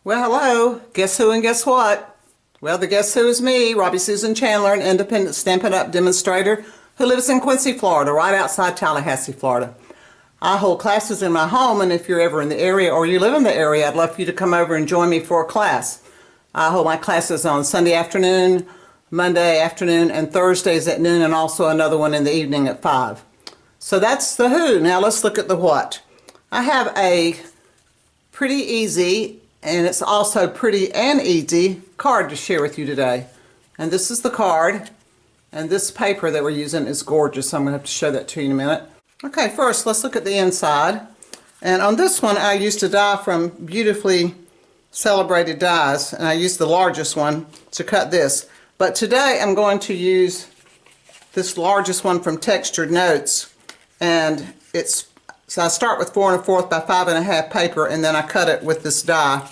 Well, hello. Guess who and guess what? Well, the guess who is me, Robbie Susan Chandler, an independent Stampin' Up! Demonstrator who lives in Quincy, Florida, right outside Tallahassee, Florida. I hold classes in my home, and if you're ever in the area or you live in the area, I'd love for you to come over and join me for a class. I hold my classes on Sunday afternoon, Monday afternoon, and Thursdays at noon, and also another one in the evening at 5. So that's the who. Now let's look at the what. I have a pretty easy, and it's also pretty and easy card to share with you today. And this is the card, and this paper that we're using is gorgeous. I'm going to have to show that to you in a minute. Okay, first let's look at the inside. And on this one I used a die from Beautifully Celebrated Dies, and I used the largest one to cut this. But today I'm going to use this largest one from Textured Notes, and so I start with 4 1/4 by 5 1/2 paper, and then I cut it with this die.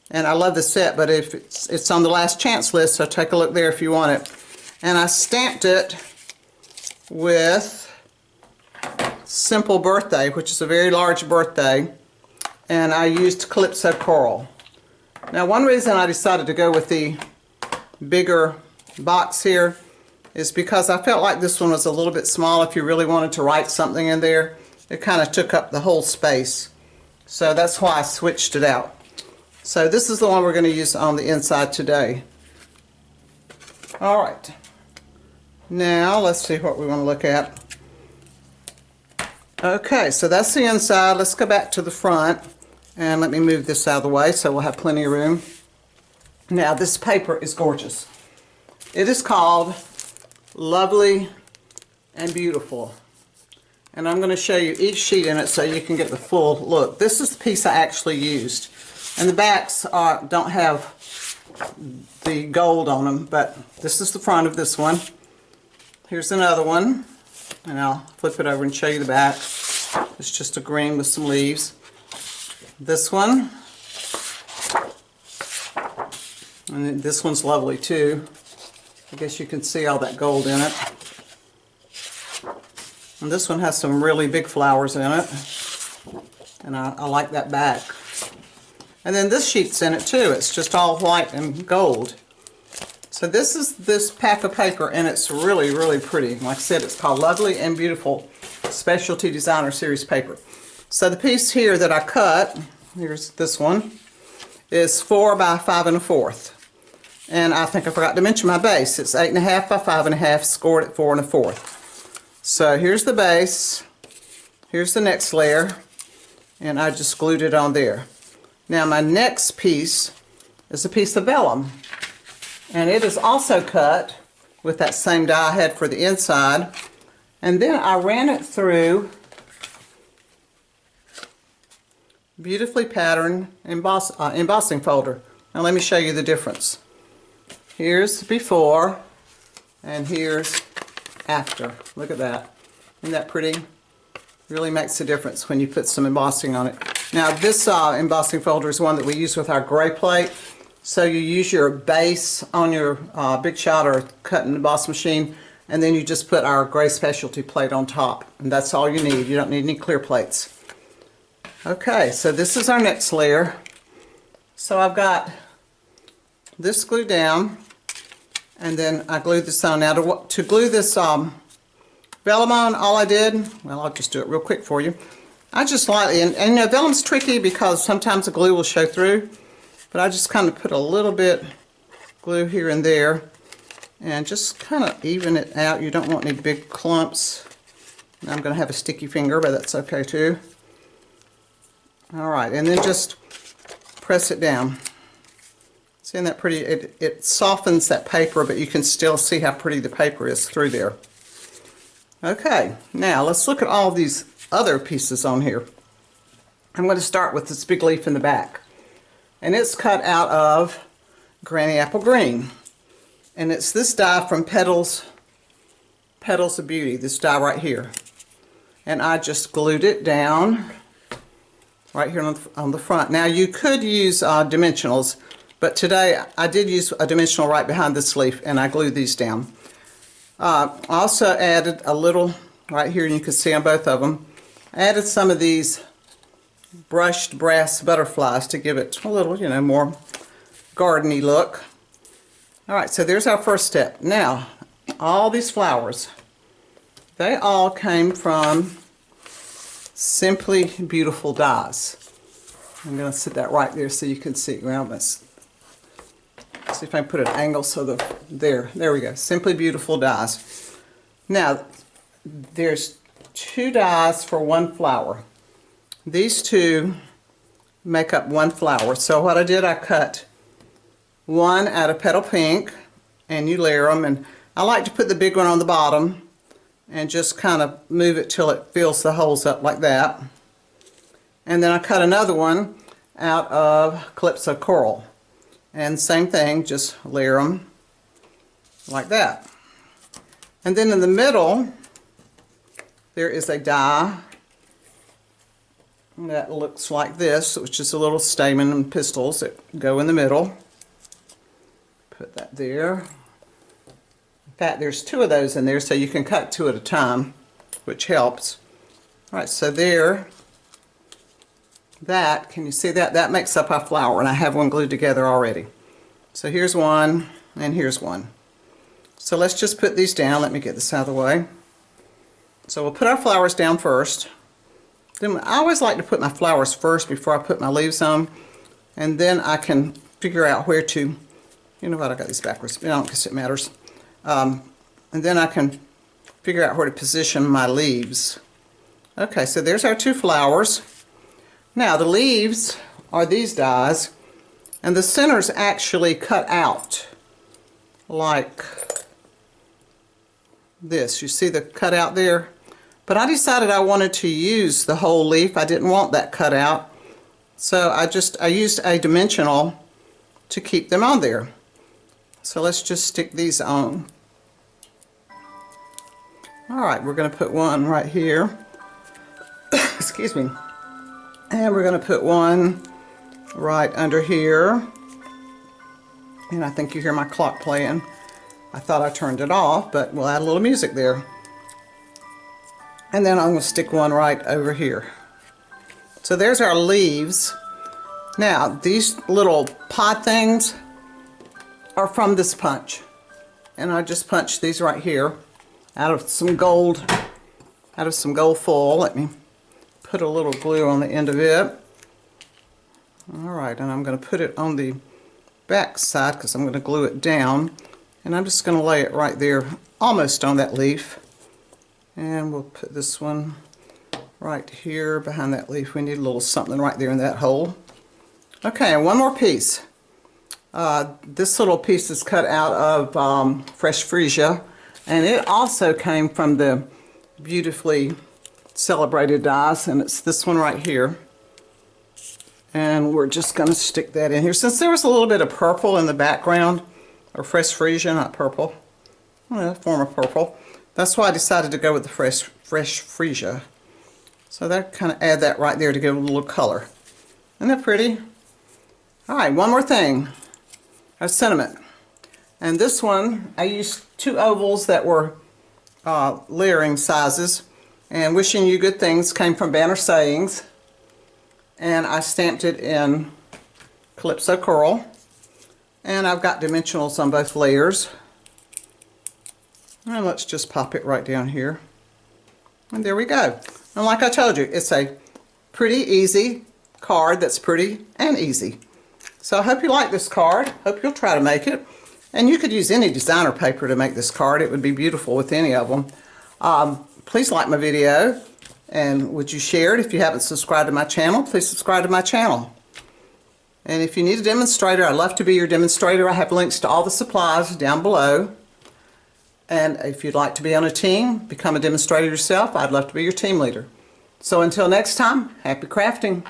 And I love the set, but if it's on the last chance list, so take a look there if you want it. And I stamped it with Simple Birthday, which is a very large birthday, and I used Calypso Coral. Now, one reason I decided to go with the bigger box here is because I felt like this one was a little bit small if you really wanted to write something in there. It kind of took up the whole space. So that's why I switched it out. So this is the one we're going to use on the inside today. Alright. Now let's see what we want to look at. Okay, so that's the inside. Let's go back to the front. And let me move this out of the way so we'll have plenty of room. Now this paper is gorgeous. It is called Lovely and Beautiful. And I'm going to show you each sheet in it so you can get the full look. This is the piece I actually used. And the backs don't have the gold on them, but this is the front of this one. Here's another one. And I'll flip it over and show you the back. It's just a green with some leaves. This one. And this one's lovely too. I guess you can see all that gold in it. And this one has some really big flowers in it. And I like that back. And then this sheet's in it too. It's just all white and gold. So this is this pack of paper, and it's really, really pretty. Like I said, it's called Lovely and Beautiful Specialty Designer Series paper. So the piece here that I cut, here's this one, is 4 by 5 1/4. And I think I forgot to mention my base. It's 8 1/2 by 5 1/2, scored at 4 1/4. So here's the base, here's the next layer, and I just glued it on there. Now my next piece is a piece of vellum, and it is also cut with that same die I had for the inside, and then I ran it through Beautifully Patterned embossing folder. Now let me show you the difference. Here's before, and here's after. Look at that. Isn't that pretty? Really makes a difference when you put some embossing on it. Now this embossing folder is one that we use with our gray plate. So you use your base on your Big Shot or cut and emboss machine, and then you just put our gray specialty plate on top. And that's all you need. You don't need any clear plates. Okay, so this is our next layer. So I've got this glued down, and then I glued this on. Now to glue this vellum on, all I did, well, I'll just do it real quick for you. I just lightly, and you know, vellum's tricky because sometimes the glue will show through, but I just kind of put a little bit glue here and there, and just kind of even it out. You don't want any big clumps. Now I'm going to have a sticky finger, but that's okay too. Alright, and then just press it down. Isn't that pretty? It softens that paper, but you can still see how pretty the paper is through there. Okay, now let's look at all these other pieces on here. I'm going to start with this big leaf in the back. And it's cut out of Granny Apple Green. And it's this die from Petals of Beauty, this die right here. And I just glued it down right here on the front. Now you could use dimensionals, but today I did use a dimensional right behind this leaf, and I glued these down. I also added a little right here, and you can see on both of them, I added some of these brushed brass butterflies to give it a little, you know, more gardeny look. Alright, so there's our first step. Now, all these flowers, they all came from Simply Beautiful Dies. I'm going to sit that right there so you can see. Well, let's see if I can put an angle so there we go. Simply Beautiful Dies. Now, there's 2 dies for 1 flower. These 2 make up 1 flower. So what I did, I cut 1 out of Petal Pink, and you layer them. And I like to put the big one on the bottom and just kind of move it till it fills the holes up like that. And then I cut another one out of Calypso Coral. And same thing, just layer them like that. And then in the middle, there is a die that looks like this, which is a little stamen and pistils that go in the middle. Put that there. In fact, there's 2 of those in there, so you can cut 2 at a time, which helps. All right, so there, that, can you see that? That makes up our flower, and I have one glued together already. So here's one, and here's one. So let's just put these down. Let me get this out of the way. So we'll put our flowers down first. Then I always like to put my flowers first before I put my leaves on, and then I can figure out where to, you know what, I got these backwards, I don't guess it matters. And then I can figure out where to position my leaves. Okay, so there's our 2 flowers. Now the leaves are these dies, and the center's actually cut out like this. You see the cutout there? But I decided I wanted to use the whole leaf. I didn't want that cut out. So I used a dimensional to keep them on there. So let's just stick these on. Alright, we're going to put one right here. Excuse me. And we're going to put one right under here. And I think you hear my clock playing. I thought I turned it off, but we'll add a little music there. And then I'm going to stick one right over here. So there's our leaves. Now, these little pod things are from this punch. And I just punched these right here out of some gold foil. Let me put a little glue on the end of it. Alright, and I'm going to put it on the back side because I'm going to glue it down. And I'm just going to lay it right there, almost on that leaf. And we'll put this one right here behind that leaf. We need a little something right there in that hole. Okay, and one more piece. This little piece is cut out of fresh freesia, and it also came from the beautifully celebrated dies, and it's this one right here. And we're just going to stick that in here. Since there was a little bit of purple in the background, or fresh freesia, not purple, well, a form of purple. That's why I decided to go with the fresh freesia. So that kind of add that right there to give it a little color. Isn't that pretty? Alright, one more thing. A sentiment. And this one, I used 2 ovals that were layering sizes. And Wishing You Good Things came from Banner Sayings. And I stamped it in Calypso Coral. And I've got dimensionals on both layers. And let's just pop it right down here. And there we go. And like I told you, it's a pretty easy card that's pretty and easy. So I hope you like this card. Hope you'll try to make it. And you could use any designer paper to make this card. It would be beautiful with any of them. Please like my video. And would you share it? If you haven't subscribed to my channel, please subscribe to my channel. And if you need a demonstrator, I'd love to be your demonstrator. I have links to all the supplies down below. And if you'd like to be on a team, become a demonstrator yourself, I'd love to be your team leader. So until next time, happy crafting.